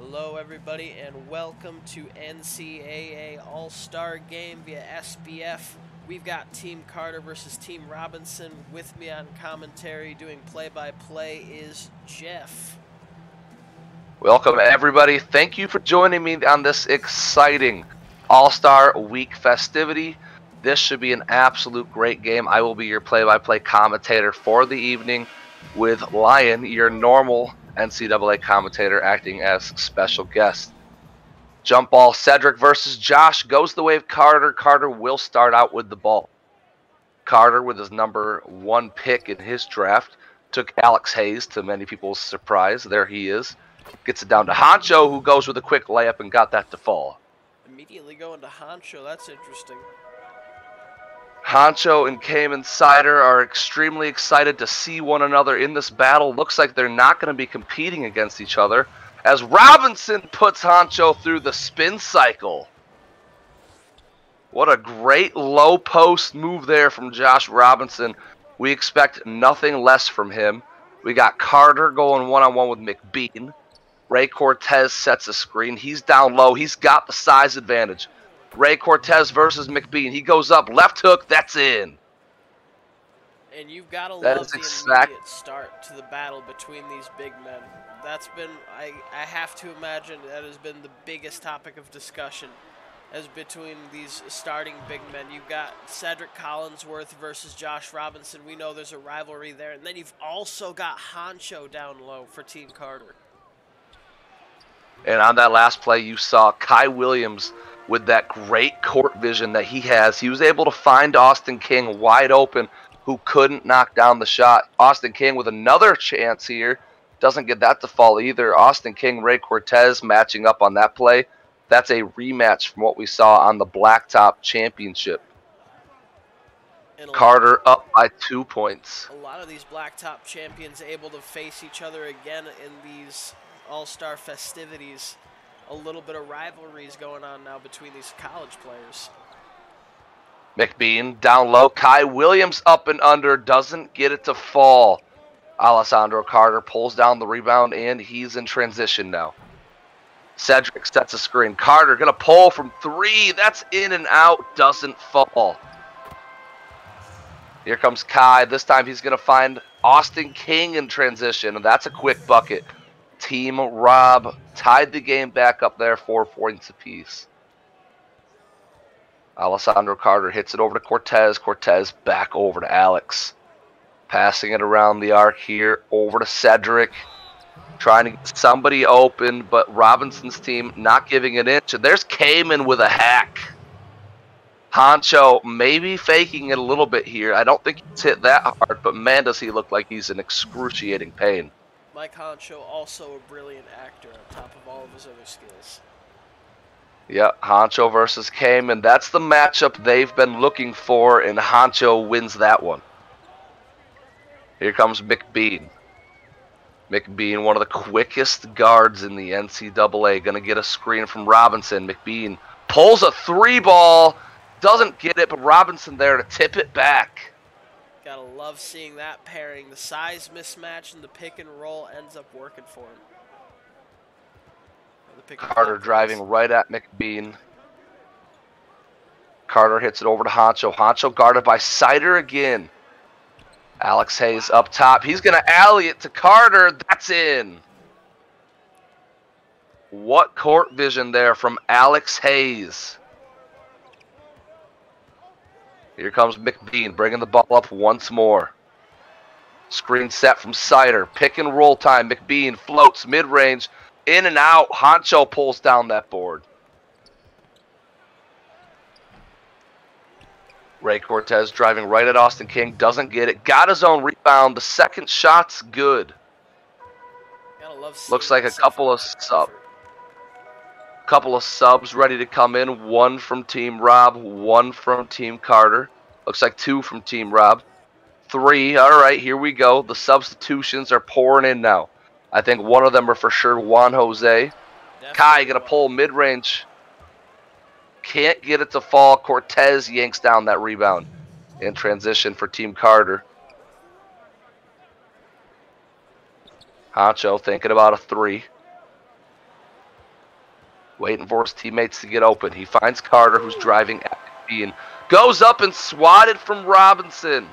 Hello everybody and welcome to NCAA All-Star Game via SBF. We've got Team Carter versus Team Robinson. With me on commentary doing play-by-play is Jeff. Welcome everybody. Thank you for joining me on this exciting All-Star Week festivity. This should be an absolute great game. I will be your play-by-play commentator for the evening with Lion, your normal NCAA commentator, acting as special guest. Jump ball, Cedric versus Josh goes the way of Carter. Carter will start out with the ball. Carter, with his number 1 pick in his draft, took Alex Hayes to many people's surprise. There he is. Gets it down to Honcho, who goes with a quick layup and got that to fall. Immediately going to Honcho, that's interesting. Honcho and Cayman Cider are extremely excited to see one another in this battle. Looks like they're not going to be competing against each other, as Robinson puts Honcho through the spin cycle. What a great low post move there from Josh Robinson. We expect nothing less from him. We got Carter going one-on-one with McBean. Ray Cortez sets a screen. He's down low. He's got the size advantage. Ray Cortez versus McBean. He goes up. Left hook. That's in. And you've got to love the immediate start to the battle between these big men. That's been, I have to imagine, that has been the biggest topic of discussion as between these starting big men. You've got Cedric Collinsworth versus Josh Robinson. We know there's a rivalry there. And then you've also got Honcho down low for Team Carter. And on that last play, you saw Kai Williams with that great court vision that he has. He was able to find Austin King wide open, who couldn't knock down the shot. Austin King with another chance here. Doesn't get that to fall either. Austin King, Ray Cortez matching up on that play. That's a rematch from what we saw on the Blacktop Championship. Carter up by 2 points. A lot of these Blacktop champions able to face each other again in these All-Star festivities. A little bit of rivalries going on now between these college players. McBean down low. Kai Williams up and under. Doesn't get it to fall. Alessandro Carter pulls down the rebound, and he's in transition now. Cedric sets a screen. Carter going to pull from 3. That's in and out. Doesn't fall. Here comes Kai. This time he's going to find Austin King in transition, and that's a quick bucket. Team Rob tied the game back up there, 4 points apiece. Alessandro Carter hits it over to Cortez. Cortez back over to Alex. Passing it around the arc here, over to Cedric. Trying to get somebody open, but Robinson's team not giving an inch. And there's Cayman with a hack. Honcho maybe faking it a little bit here. I don't think he's hit that hard, but man, does he look like he's in excruciating pain. Mike Honcho, also a brilliant actor on top of all of his other skills. Yeah, Honcho versus Cayman. That's the matchup they've been looking for, and Honcho wins that one. Here comes McBean. McBean, one of the quickest guards in the NCAA, going to get a screen from Robinson. McBean pulls a 3-ball, doesn't get it, but Robinson there to tip it back. Gotta love seeing that pairing. The size mismatch and the pick and roll ends up working for him. Carter driving right at McBean. Carter hits it over to Honcho. Honcho guarded by Cider again. Alex Hayes up top. He's going to alley it to Carter. That's in. What court vision there from Alex Hayes. Here comes McBean, bringing the ball up once more. Screen set from Cider. Pick and roll time. McBean floats mid-range. In and out. Honcho pulls down that board. Ray Cortez driving right at Austin King. Doesn't get it. Got his own rebound. The second shot's good. Looks like a couple of subs ready to come in. 1 from Team Rob, 1 from Team Carter. Looks like 2 from Team Rob. 3. All right, here we go. The substitutions are pouring in now. I think one of them are for sure Juan Jose. Kai going to pull mid-range. Can't get it to fall. Cortez yanks down that rebound in transition for Team Carter. Honcho thinking about a 3. waiting for his teammates to get open. He finds Carter, who's driving at McBean. Goes up and swatted from Robinson.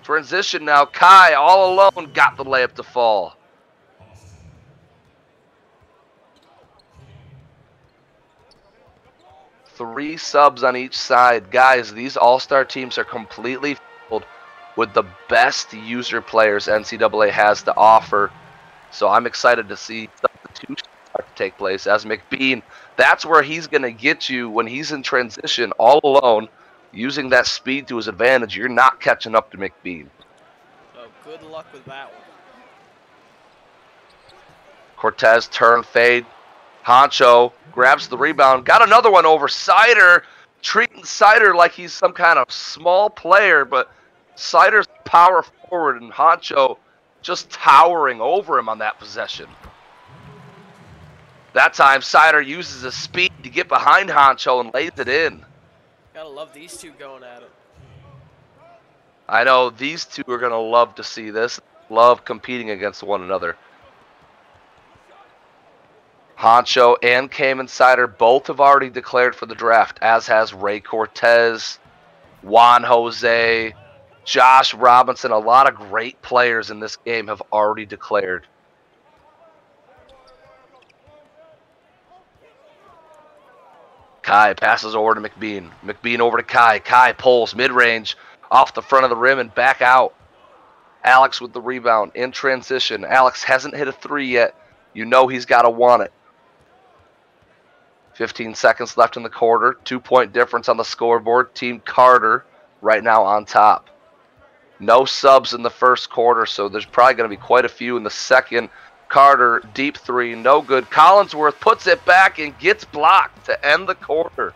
Transition now. Kai, all alone, got the layup to fall. Three subs on each side. Guys, these all-star teams are completely filled with the best user players NCAA has to offer. So I'm excited to see substitutions start to take place as McBean. That's where he's going to get you when he's in transition all alone, using that speed to his advantage. You're not catching up to McBean. So good luck with that one. Cortez turn fade. Honcho grabs the rebound. Got another one over Sider. Treating Sider like he's some kind of small player, but Sider's power forward and Honcho just towering over him on that possession. That time, Sider uses his speed to get behind Honcho and lays it in. Gotta love these two going at it. I know these two are going to love to see this. Love competing against one another. Honcho and Cayman Sider both have already declared for the draft, as has Ray Cortez, Juan Jose, Josh Robinson. A lot of great players in this game have already declared. Kai passes over to McBean. McBean over to Kai. Kai pulls mid-range off the front of the rim and back out. Alex with the rebound in transition. Alex hasn't hit a three yet. You know he's got to want it. 15 seconds left in the quarter. 2-point difference on the scoreboard. Team Carter right now on top. No subs in the first quarter, so there's probably going to be quite a few in the second. Carter, deep three, no good. Collinsworth puts it back and gets blocked to end the quarter.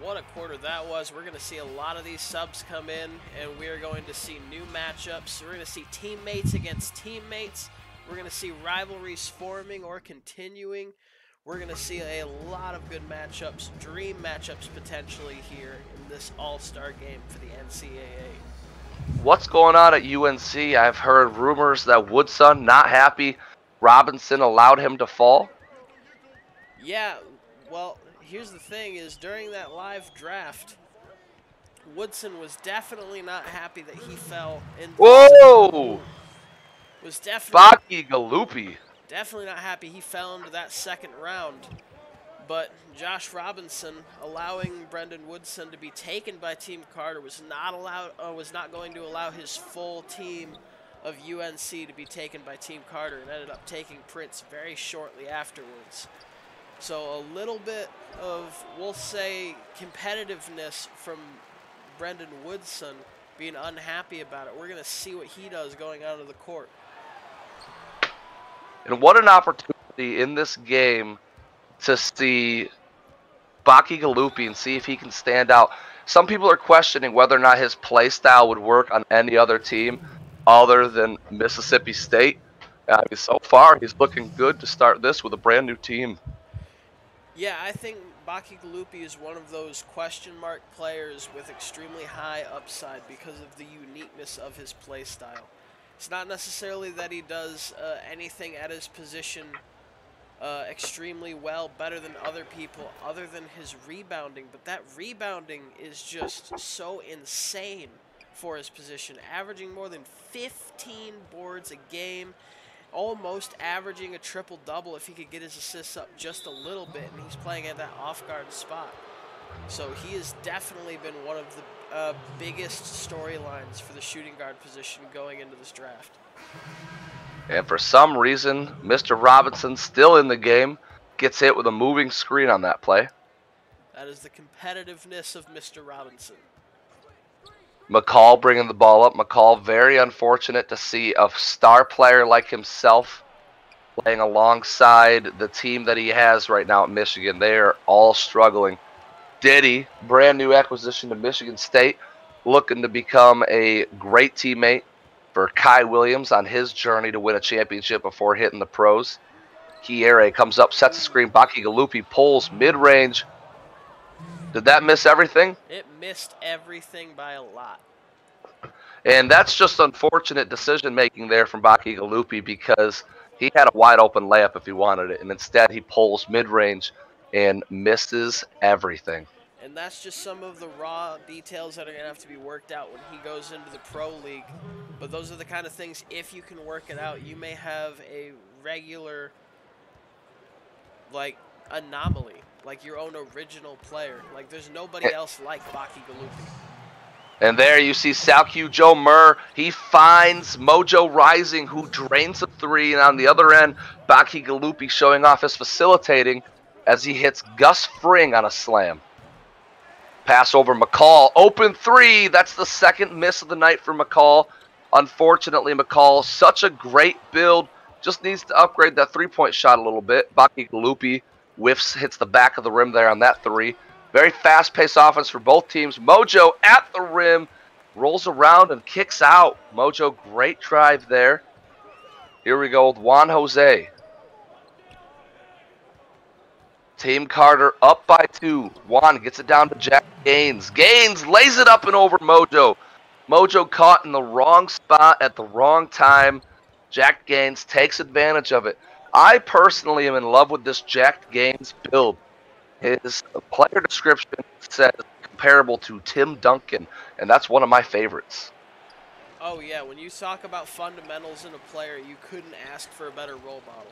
What a quarter that was. We're going to see a lot of these subs come in, and we're going to see new matchups. We're going to see teammates against teammates. We're going to see rivalries forming or continuing. We're going to see a lot of good matchups, dream matchups potentially here in this all-star game for the NCAA. What's going on at UNC? I've heard rumors that Woodson not happy Robinson allowed him to fall. Yeah, well, here's the thing is during that live draft, Woodson was definitely not happy that he fell in. Whoa! Was definitely Baki Galupi. Definitely not happy he fell into that second round. But Josh Robinson allowing Brendan Woodson to be taken by Team Carter was not going to allow his full team of UNC to be taken by Team Carter, and ended up taking Prince very shortly afterwards. So a little bit of, we'll say, competitiveness from Brendan Woodson being unhappy about it. We're going to see what he does going out of the court. And what an opportunity in this game to see Baki Galupi and see if he can stand out. Some people are questioning whether or not his play style would work on any other team other than Mississippi State. I mean, so far, he's looking good to start this with a brand new team. Yeah, I think Baki Galupi is one of those question mark players with extremely high upside because of the uniqueness of his play style. It's not necessarily that he does anything at his position extremely well, better than other people, other than his rebounding. But that rebounding is just so insane for his position, averaging more than 15 boards a game, almost averaging a triple-double if he could get his assists up just a little bit, and he's playing at that off-guard spot. So he has definitely been one of the biggest storylines for the shooting guard position going into this draft. And for some reason, Mr. Robinson, still in the game, gets hit with a moving screen on that play. That is the competitiveness of Mr. Robinson. McCall bringing the ball up. McCall, very unfortunate to see a star player like himself playing alongside the team that he has right now at Michigan. They are all struggling. Diddy, brand new acquisition to Michigan State, looking to become a great teammate for Kai Williams on his journey to win a championship before hitting the pros. Kiere comes up, sets a screen. Baki Galupi pulls mid-range. Did that miss everything? It missed everything by a lot. And that's just unfortunate decision-making there from Baki Galupi because He had a wide open layup if he wanted it, and instead he pulls mid-range and misses everything. And that's just some of the raw details that are going to have to be worked out when he goes into the pro league. But those are the kind of things, if you can work it out, you may have a regular, like, anomaly, like your own original player. Like, there's nobody else like Baki Galupi. And there you see Salcu Joe Murr. He finds Mojo Rising, who drains a three. And on the other end, Baki Galupi showing off his facilitating as he hits Gus Fring on a slam. Pass over McCall. Open three. That's the second miss of the night for McCall. Unfortunately, McCall, such a great build. Just needs to upgrade that three-point shot a little bit. Baki Galupi whiffs, hits the back of the rim there on that three. Very fast-paced offense for both teams. Mojo at the rim, rolls around and kicks out. Mojo, great drive there. Here we go with Juan Jose. Team Carter up by 2. Juan gets it down to Jack Gaines. Gaines lays it up and over Mojo. Mojo caught in the wrong spot at the wrong time. Jack Gaines takes advantage of it. I personally am in love with this Jack Gaines build. His player description says comparable to Tim Duncan, and that's one of my favorites. Oh yeah, when you talk about fundamentals in a player, you couldn't ask for a better role model.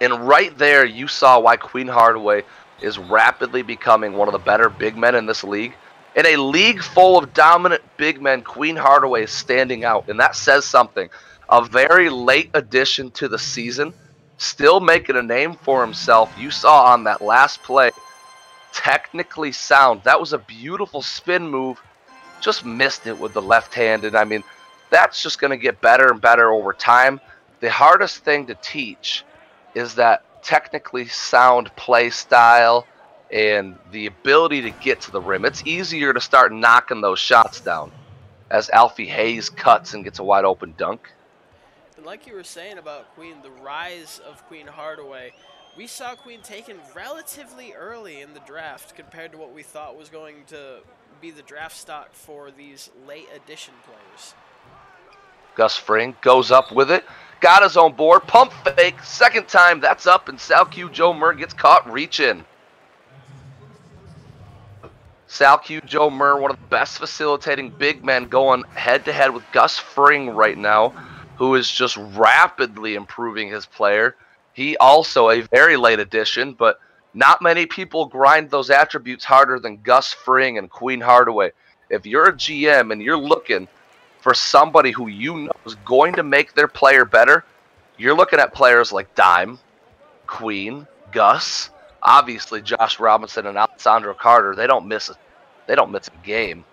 And right there, you saw why Queen Hardaway is rapidly becoming one of the better big men in this league. In a league full of dominant big men, Queen Hardaway is standing out, and that says something. A very late addition to the season, still making a name for himself. You saw on that last play, technically sound. That was a beautiful spin move. Just missed it with the left hand, and I mean, that's just going to get better and better over time. The hardest thing to teach is that technically sound play style and the ability to get to the rim. It's easier to start knocking those shots down as Alfie Hayes cuts and gets a wide open dunk. And like you were saying about Queen, the rise of Queen Hardaway, we saw Queen taken relatively early in the draft compared to what we thought was going to be the draft stock for these late addition players. Gus Fring goes up with it. Got his own board. Pump fake. Second time. That's up. And Salcu Joe Murr gets caught reaching. Salcu Joe Murr, one of the best facilitating big men, going head-to-head with Gus Fring right now, who is just rapidly improving his player. He also a very late addition, but not many people grind those attributes harder than Gus Fring and Queen Hardaway. If you're a GM and you're looking for somebody who you know is going to make their player better, you're looking at players like Dime, Queen, Gus, obviously Josh Robinson and Alessandro Carter. They don't miss a game.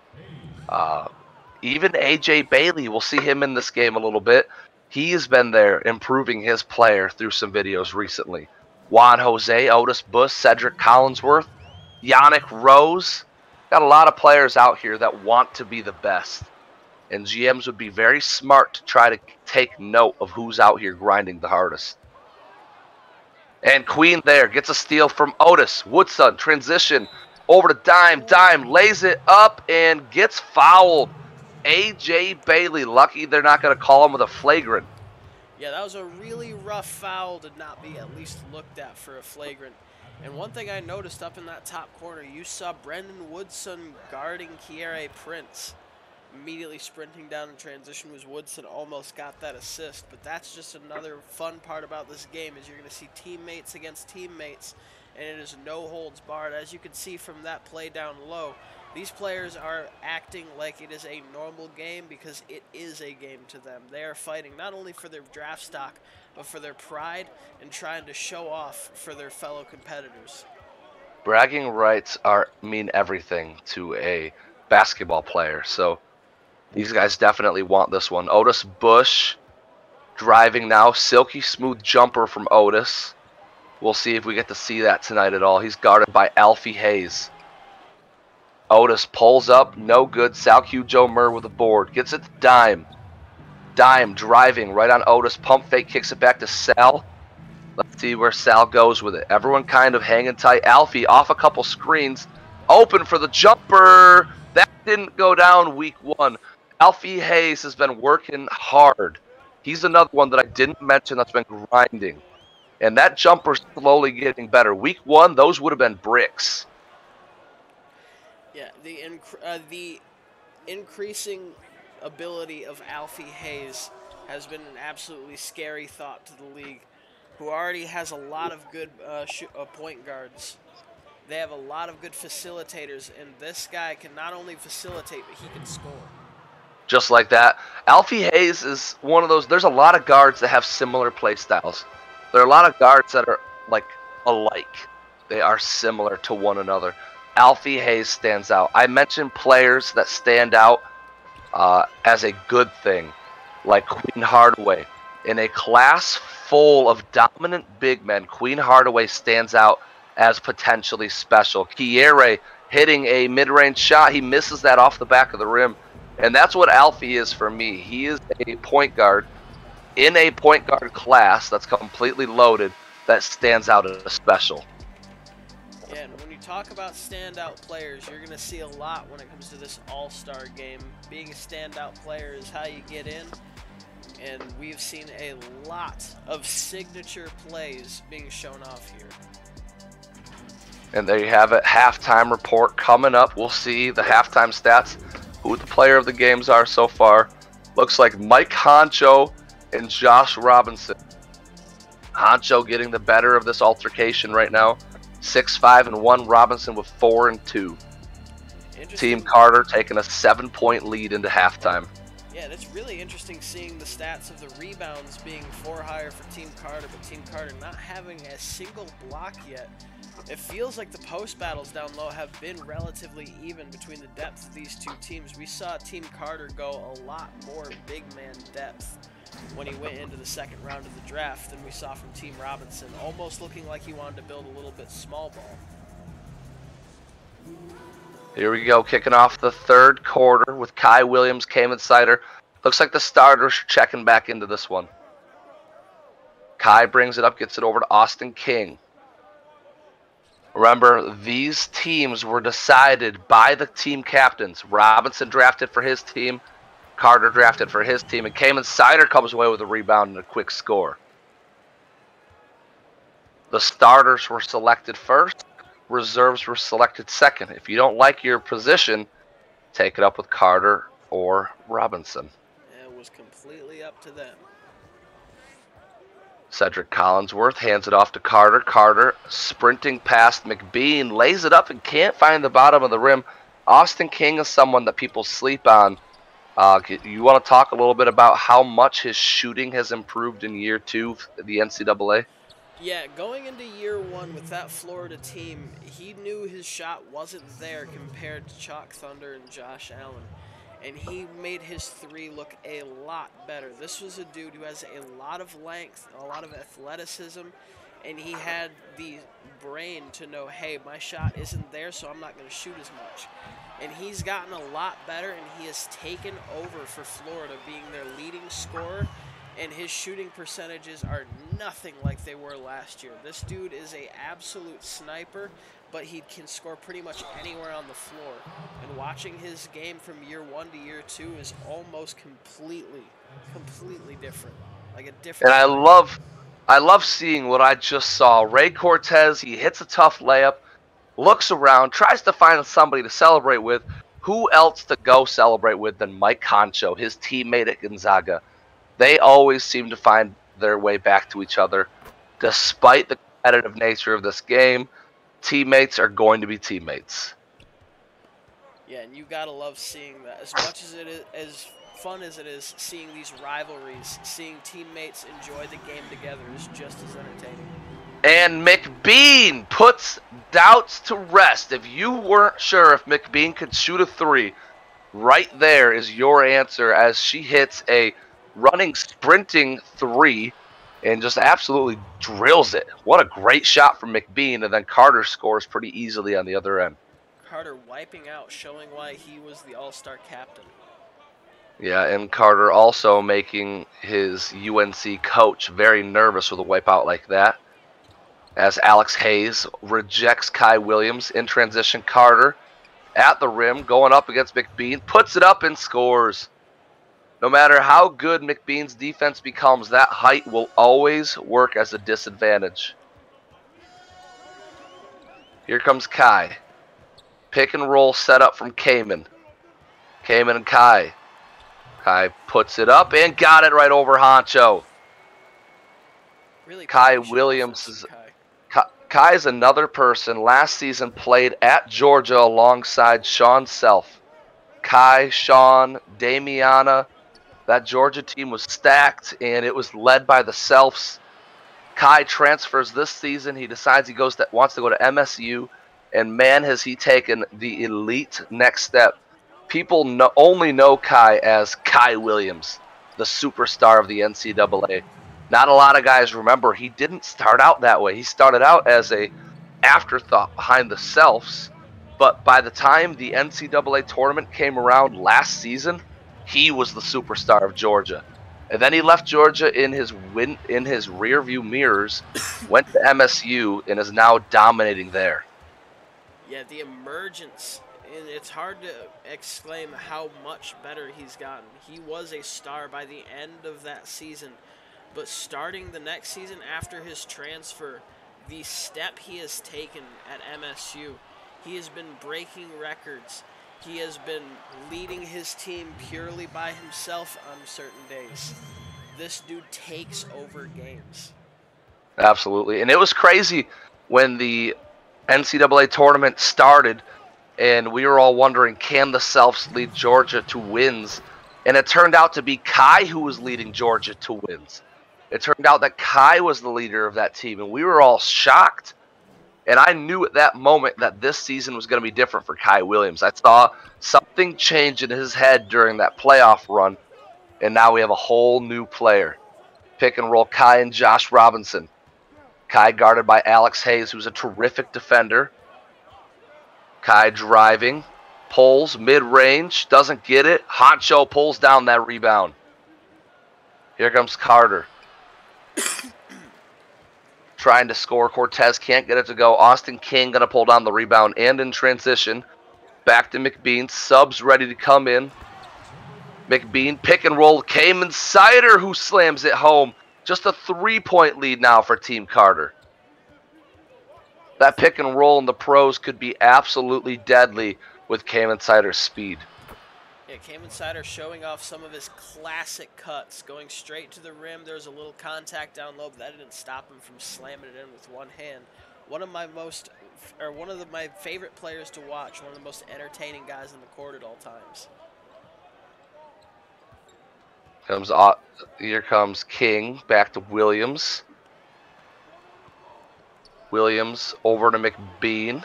Even AJ Bailey, we'll see him in this game a little bit. He has been there improving his player through some videos recently. Juan Jose, Otis Bush, Cedric Collinsworth, Yannick Rose. Got a lot of players out here that want to be the best. And GMs would be very smart to try to take note of who's out here grinding the hardest. And Queen there gets a steal from Otis. Woodson, transition over to Dime. Dime lays it up and gets fouled. AJ Bailey, lucky they're not going to call him with a flagrant. Yeah, that was a really rough foul to not be at least looked at for a flagrant. And one thing I noticed up in that top corner, you saw Brendan Woodson guarding Kiere Prince. Immediately sprinting down in transition was Woodson, almost got that assist. But that's just another fun part about this game, is you're going to see teammates against teammates, and it is no holds barred. As you can see from that play down low, these players are acting like it is a normal game because it is a game to them. They are fighting not only for their draft stock, but for their pride and trying to show off for their fellow competitors. Bragging rights mean everything to a basketball player, so these guys definitely want this one. Otis Bush driving now. Silky smooth jumper from Otis. We'll see if we get to see that tonight at all. He's guarded by Alfie Hayes. Otis pulls up. No good. Salcu Joe Murr with the board. Gets it to Dime. Dime driving right on Otis. Pump fake. Kicks it back to Sal. Let's see where Sal goes with it. Everyone kind of hanging tight. Alfie off a couple screens. Open for the jumper. That didn't go down week one. Alfie Hayes has been working hard He's another one that I didn't mention that's been grinding. And that jumper's slowly getting better. Week 1, those would have been bricks. Yeah, the increasing ability of Alfie Hayes has been an absolutely scary thought to the league, who already has a lot of good point guards. They have a lot of good facilitators, and this guy can not only facilitate, but he can score. Just like that. Alfie Hayes is one of those. There's a lot of guards that have similar play styles. There are a lot of guards that are like alike. They are similar to one another. Alfie Hayes stands out. I mentioned players that stand out as a good thing, like Queen Hardaway. In a class full of dominant big men, Queen Hardaway stands out as potentially special. Kiere hitting a mid-range shot. He misses that off the back of the rim. And that's what Alfie is for me. He is a point guard in a point guard class that's completely loaded that stands out as special. Yeah, and when you talk about standout players, you're going to see a lot when it comes to this all-star game. Being a standout player is how you get in, and we've seen a lot of signature plays being shown off here. And there you have it, halftime report coming up. We'll see the halftime stats, who the player of the games are so far. Looks like Mike Honcho and Josh Robinson. Honcho getting the better of this altercation right now. 6-5-1, Robinson with 4-2. Team Carter taking a 7-point lead into halftime. Yeah, and it's really interesting seeing the stats of the rebounds being 4 higher for Team Carter, but Team Carter not having a single block yet. It feels like the post battles down low have been relatively even between the depth of these two teams. We saw Team Carter go a lot more big man depth when he went into the second round of the draft than we saw from Team Robinson, almost looking like he wanted to build a little bit small ball. Here we go, kicking off the third quarter with Kai Williams, Kamen Sider. Looks like the starters are checking back into this one. Kai brings it up, gets it over to Austin King. Remember, these teams were decided by the team captains. Robinson drafted for his team, Carter drafted for his team, and Kamen Sider comes away with a rebound and a quick score. The starters were selected first, reserves were selected second. If you don't like your position, take it up with Carter or Robinson. It was completely up to them. Cedric Collinsworth hands it off to Carter. Carter sprinting past McBean, lays it up and can't find the bottom of the rim. Austin King is someone that people sleep on. You want to talk a little bit about how much his shooting has improved in year 2 of the NCAA? Yeah, going into year 1 with that Florida team, he knew his shot wasn't there compared to Chalk Thunder and Josh Allen. And he made his 3 look a lot better. This was a dude who has a lot of length, a lot of athleticism, and he had the brain to know, hey, my shot isn't there, so I'm not going to shoot as much. And he's gotten a lot better, and he has taken over for Florida, being their leading scorer, and his shooting percentages are nothing like they were last year. This dude is an absolute sniper, but he can score pretty much anywhere on the floor. And watching his game from year 1 to year 2 is almost completely different. Like a different. And I love seeing what I just saw. Ray Cortez, he hits a tough layup, looks around, tries to find somebody to celebrate with. Who else to go celebrate with than Mike Concho, his teammate at Gonzaga? They always seem to find their way back to each other. Despite the competitive nature of this game, teammates are going to be teammates. Yeah, and you gotta love seeing that. As much as it is, as fun as it is, seeing these rivalries, seeing teammates enjoy the game together is just as entertaining. And McBean puts doubts to rest. If you weren't sure if McBean could shoot a 3, right there is your answer as she hits a running, sprinting 3 and just absolutely drills it. What a great shot from McBean, and then Carter scores pretty easily on the other end. Carter wiping out, showing why he was the all-star captain. Yeah, and Carter also making his UNC coach very nervous with a wipeout like that. As Alex Hayes rejects Kai Williams in transition, Carter at the rim, going up against McBean, puts it up and scores. No matter how good McBean's defense becomes, that height will always work as a disadvantage. Here comes Kai. Pick and roll set up from Kamen. Kamen and Kai. Kai puts it up and got it right over Honcho. Really Kai Williams is Kai's another person last season played at Georgia alongside Sean Self. Kai, Sean, Damiana. That Georgia team was stacked, and it was led by the Selfs. Kai transfers this season. He decides he wants to go to MSU, and man, has he taken the elite next step. People only know Kai as Kai Williams, the superstar of the NCAA. Not a lot of guys remember he didn't start out that way. He started out as a afterthought behind the Selfs, but by the time the NCAA tournament came around last season, he was the superstar of Georgia. And then he left Georgia in his rearview mirrors, went to MSU, and is now dominating there. Yeah, the emergence, and it's hard to exclaim how much better he's gotten. He was a star by the end of that season, but starting the next season after his transfer, the step he has taken at MSU, he has been breaking records. He has been leading his team purely by himself on certain days. This dude takes over games. Absolutely. And it was crazy when the NCAA tournament started and we were all wondering, can the Selfs lead Georgia to wins? And it turned out to be Kai who was leading Georgia to wins. It turned out that Kai was the leader of that team, and we were all shocked. And I knew at that moment that this season was going to be different for Kai Williams. I saw something change in his head during that playoff run, and now we have a whole new player. Pick and roll Kai and Josh Robinson. Kai guarded by Alex Hayes, who's a terrific defender. Kai driving, pulls, mid-range, doesn't get it. Honcho pulls down that rebound. Here comes Carter. Trying to score. Cortez can't get it to go. Austin King going to pull down the rebound and in transition. Back to McBean. Subs ready to come in. McBean pick and roll. Cayman Cider who slams it home. Just a 3-point lead now for Team Carter. That pick and roll in the pros could be absolutely deadly with Cayman Cider's speed. Yeah, Cayman Cider showing off some of his classic cuts, going straight to the rim. There was a little contact down low, but that didn't stop him from slamming it in with one hand. One of my favorite players to watch, one of the most entertaining guys in the court at all times. Here comes King, back to Williams. Williams over to McBean.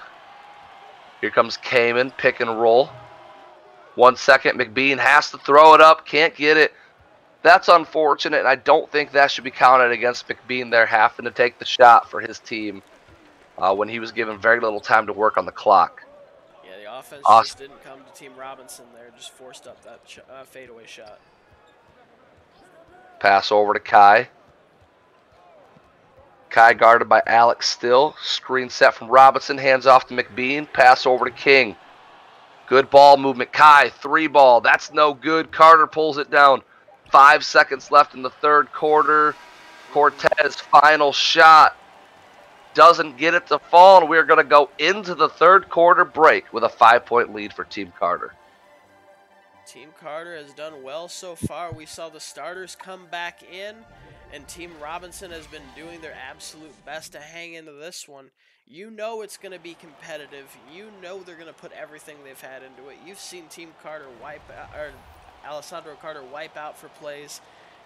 Here comes Cayman, pick and roll. 1 second, McBean has to throw it up, can't get it. That's unfortunate, and I don't think that should be counted against McBean there, having to take the shot for his team when he was given very little time to work on the clock. Yeah, the offense just didn't come to Team Robinson there, just forced up that fadeaway shot. Pass over to Kai. Kai guarded by Alex Still. Screen set from Robinson, hands off to McBean, pass over to King. Good ball movement. Kai, 3-ball. That's no good. Carter pulls it down. 5 seconds left in the third quarter. Cortez, final shot. Doesn't get it to fall, and we're going to go into the third quarter break with a 5-point lead for Team Carter. Team Carter has done well so far. We saw the starters come back in, and Team Robinson has been doing their absolute best to hang into this one. You know it's going to be competitive. You know they're going to put everything they've had into it. You've seen Team Carter Alessandro Carter wipe out for plays.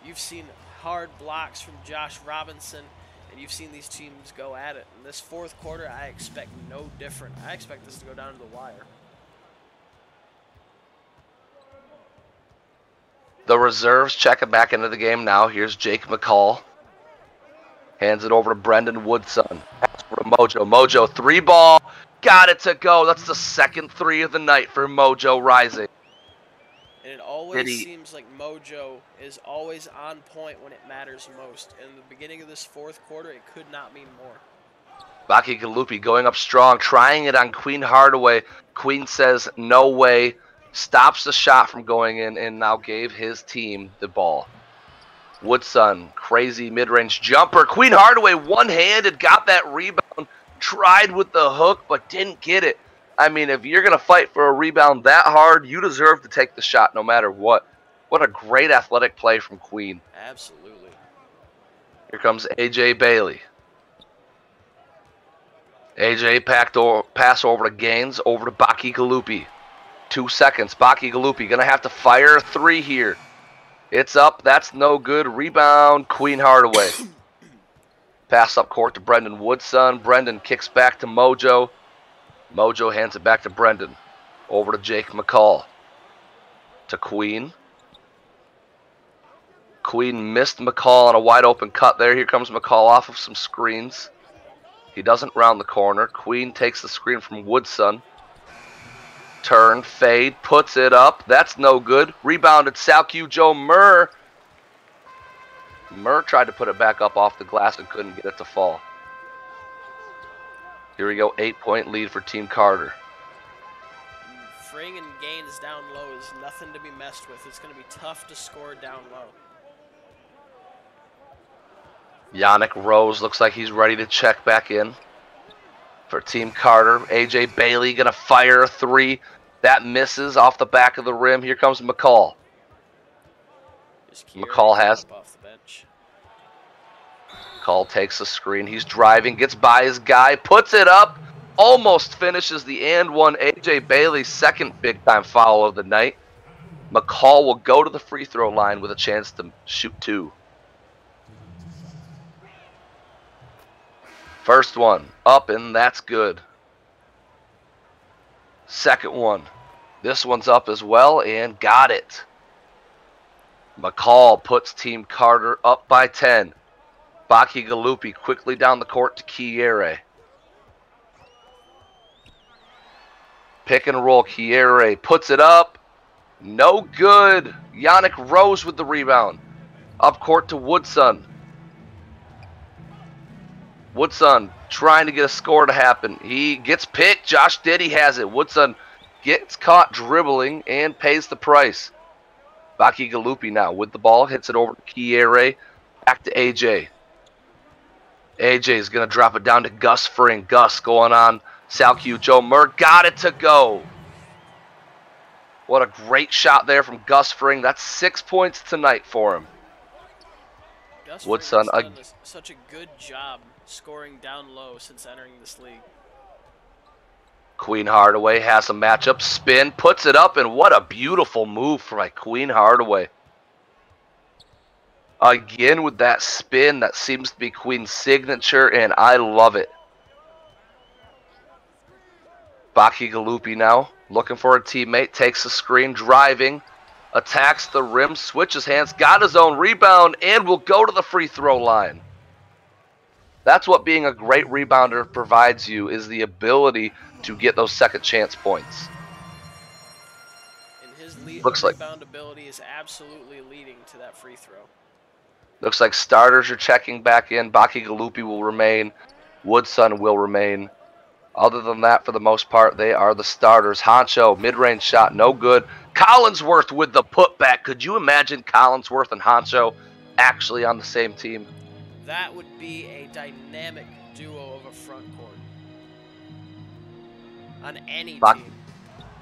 You've seen hard blocks from Josh Robinson, and you've seen these teams go at it. In this fourth quarter, I expect no different. I expect this to go down to the wire. The reserves checking back into the game now. Here's Jake McCall. Hands it over to Brendan Woodson. Pass for Mojo. Mojo, 3-ball. Got it to go. That's the second 3 of the night for Mojo Rising. And it always seems like Mojo is always on point when it matters most. In the beginning of this fourth quarter, it could not mean more. Baki Galupi going up strong, trying it on Queen Hardaway. Queen says, no way. stops the shot from going in and now gave his team the ball. Woodson, crazy mid-range jumper. Queen Hardaway one-handed, got that rebound, tried with the hook, but didn't get it. I mean, if you're going to fight for a rebound that hard, you deserve to take the shot no matter what. What a great athletic play from Queen. Absolutely. Here comes A.J. Bailey. A.J. pass over to Gaines, over to Baki Galupi. 2 seconds. Baki Galupi going to have to fire a three here. It's up. That's no good. Rebound, Queen Hardaway. Pass up court to Brendan Woodson. Brendan kicks back to Mojo. Mojo hands it back to Brendan. Over to Jake McCall. To Queen. Queen missed McCall on a wide open cut there. Here comes McCall off of some screens. He doesn't round the corner. Queen takes the screen from Woodson. Turn, fade, puts it up. That's no good. Rebounded Salcu Joe Murr. Murr tried to put it back up off the glass and couldn't get it to fall. Here we go, 8-point lead for Team Carter. Bringing Gaines down low is nothing to be messed with. It's going to be tough to score down low. Yannick Rose looks like he's ready to check back in for Team Carter. A.J. Bailey going to fire a three. That misses off the back of the rim. Here comes McCall. McCall has... off the bench. McCall takes a screen. He's driving, gets by his guy, puts it up, almost finishes the and one. A.J. Bailey's second big-time foul of the night. McCall will go to the free throw line with a chance to shoot two. First one, up, and that's good. Second one. This one's up as well, and got it. McCall puts Team Carter up by 10. Baki Galupi quickly down the court to Kiere. Pick and roll, Kiere puts it up. No good. Yannick Rose with the rebound. Up court to Woodson. Woodson trying to get a score to happen. He gets picked. Josh Diddy has it. Woodson gets caught dribbling and pays the price. Baki Galupi now with the ball. Hits it over to Kiere. Back to AJ. AJ is going to drop it down to Gus Fring. Gus going on Salcu Joe Murr. Got it to go. What a great shot there from Gus Fring. That's 6 points tonight for him. Gus Woodson has done such a good job scoring down low since entering this league. Queen Hardaway has a matchup. Spin, puts it up, and what a beautiful move from Queen Hardaway. Again with that spin, that seems to be Queen's signature, and I love it. Baki Galupi now, looking for a teammate, takes the screen, driving, attacks the rim, switches hands, got his own rebound, and will go to the free throw line. That's what being a great rebounder provides you, is the ability to get those second chance points. And his rebound ability is absolutely leading to that free throw. Looks like starters are checking back in. Baki Galupi will remain. Woodson will remain. Other than that, for the most part, they are the starters. Honcho, mid-range shot, no good. Collinsworth with the putback. Could you imagine Collinsworth and Honcho actually on the same team? That would be a dynamic duo of a front court. On any team.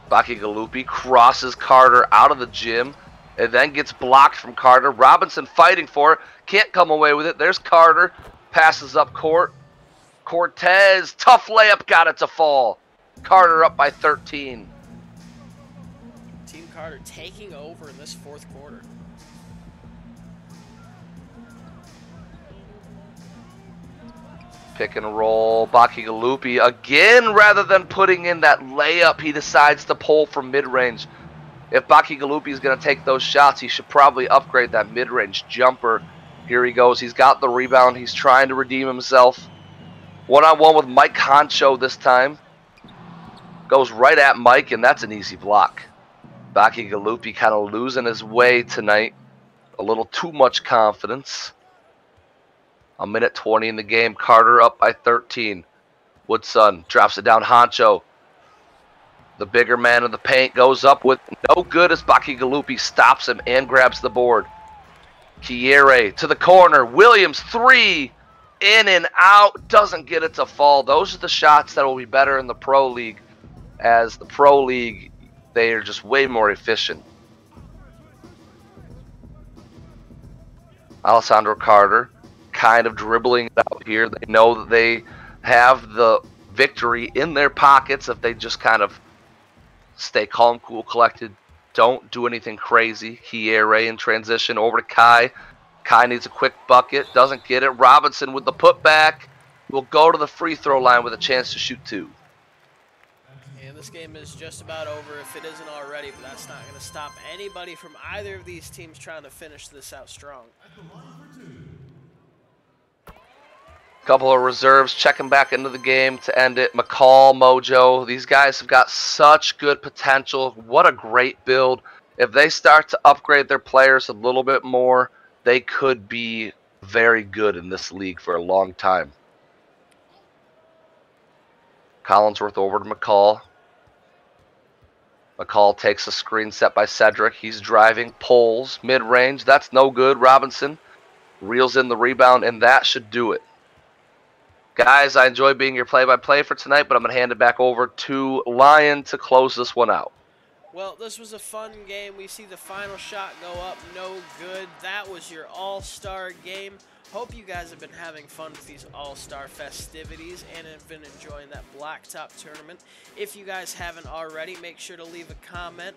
Baki Galupi crosses Carter out of the gym. It then gets blocked from Carter. Robinson fighting for it. Can't come away with it. There's Carter. Passes up court. Cortez. Tough layup. Got it to fall. Carter up by 13. Team Carter taking over in this fourth quarter. Pick and roll. Baki Galupi again, rather than putting in that layup, he decides to pull from mid-range. If Baki Galupi is going to take those shots, he should probably upgrade that mid-range jumper. Here he goes. He's got the rebound. He's trying to redeem himself. One-on-one with Mike Honcho this time. Goes right at Mike, and that's an easy block. Baki Galupi kind of losing his way tonight. A little too much confidence. A minute 20 in the game. Carter up by 13. Woodson drops it down. Honcho. The bigger man in the paint goes up with no good as Baki Galupi stops him and grabs the board. Kiere to the corner. Williams, 3. In and out. Doesn't get it to fall. Those are the shots that will be better in the Pro League. As the Pro League, they are just way more efficient. Alessandro Carter kind of dribbling it out here. They know that they have the victory in their pockets if they just kind of stay calm, cool, collected. Don't do anything crazy. Kiere in transition over to Kai. Kai needs a quick bucket. Doesn't get it. Robinson with the putback will go to the free throw line with a chance to shoot 2. And this game is just about over if it isn't already, but that's not going to stop anybody from either of these teams trying to finish this out strong. Couple of reserves checking back into the game to end it. McCall, Mojo, these guys have got such good potential. What a great build. If they start to upgrade their players a little bit more, they could be very good in this league for a long time. Collinsworth over to McCall. McCall takes a screen set by Cedric. He's driving, pulls, mid-range. That's no good. Robinson reels in the rebound, and that should do it. Guys, I enjoy being your play-by-play for tonight, but I'm going to hand it back over to Lion to close this one out. Well, this was a fun game. We see the final shot go up, no good. That was your all-star game. Hope you guys have been having fun with these all-star festivities and have been enjoying that blacktop tournament. If you guys haven't already, make sure to leave a comment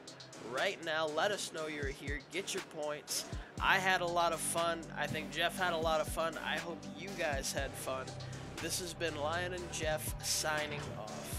right now. Let us know you're here. Get your points. I had a lot of fun. I think Jeff had a lot of fun. I hope you guys had fun. This has been Lion and Jeff signing off.